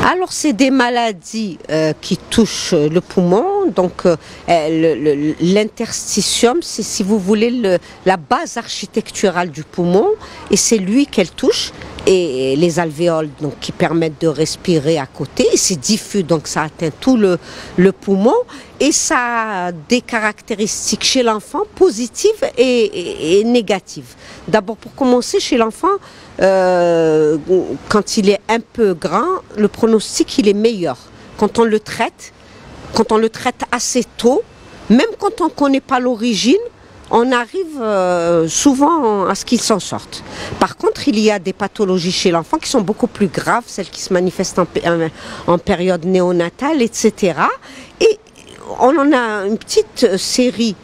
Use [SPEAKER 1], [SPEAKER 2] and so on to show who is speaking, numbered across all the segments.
[SPEAKER 1] Alors, c'est des maladies qui touchent le poumon. Donc, l'interstitium, c'est, si vous voulez, la base architecturale du poumon. Et c'est lui qu'elle touche. Et les alvéoles, donc, qui permettent de respirer à côté. Et c'est diffus, donc ça atteint tout le poumon. Et ça a des caractéristiques chez l'enfant positives et négatives. D'abord, pour commencer, chez l'enfant, quand il est un peu grand, le pronostic il est meilleur. Quand on le traite assez tôt, même quand on ne connaît pas l'origine, on arrive souvent à ce qu'il s'en sorte. Par contre, il y a des pathologies chez l'enfant qui sont beaucoup plus graves, celles qui se manifestent en période néonatale, etc. Et on en a une petite série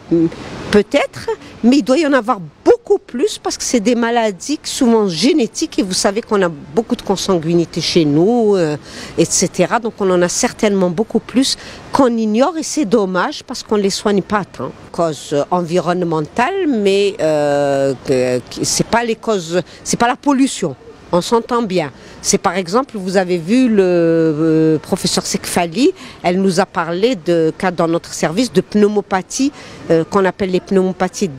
[SPEAKER 1] peut-être, mais il doit y en avoir beaucoup plus parce que c'est des maladies souvent génétiques et vous savez qu'on a beaucoup de consanguinité chez nous, etc. Donc on en a certainement beaucoup plus qu'on ignore et c'est dommage parce qu'on ne les soigne pas à temps. Cause environnementale, mais c'est pas les causes, c'est pas la pollution. On s'entend bien. C'est par exemple, vous avez vu le professeur Sekfali, elle nous a parlé de cas dans notre service de pneumopathie, qu'on appelle les pneumopathies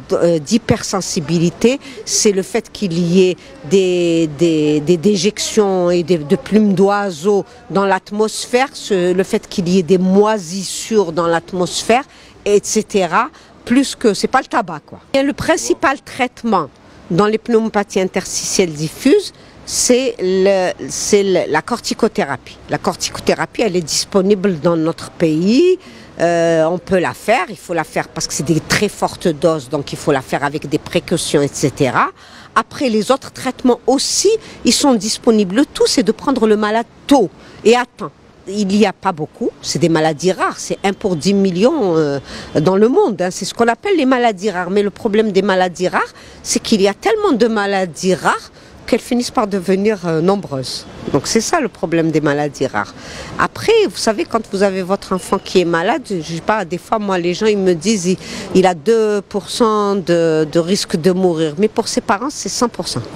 [SPEAKER 1] d'hypersensibilité. C'est le fait qu'il y ait des déjections et de plumes d'oiseaux dans l'atmosphère, le fait qu'il y ait des moisissures dans l'atmosphère, etc. Plus que, c'est pas le tabac, quoi. Et le principal traitement dans les pneumopathies interstitielles diffuses, c'est la corticothérapie. La corticothérapie, elle est disponible dans notre pays. On peut la faire, il faut la faire parce que c'est des très fortes doses, donc il faut la faire avec des précautions, etc. Après, les autres traitements aussi, ils sont disponibles. Le tout, c'est de prendre le malade tôt et à temps. Il n'y a pas beaucoup, c'est des maladies rares, c'est 1 pour 10 millions dans le monde, hein. C'est ce qu'on appelle les maladies rares. Mais le problème des maladies rares, c'est qu'il y a tellement de maladies rares qu'elles finissent par devenir nombreuses. Donc c'est ça le problème des maladies rares. Après, vous savez, quand vous avez votre enfant qui est malade, je sais pas, des fois, moi, les gens, ils me disent il a 2% de risque de mourir. Mais pour ses parents, c'est 100%.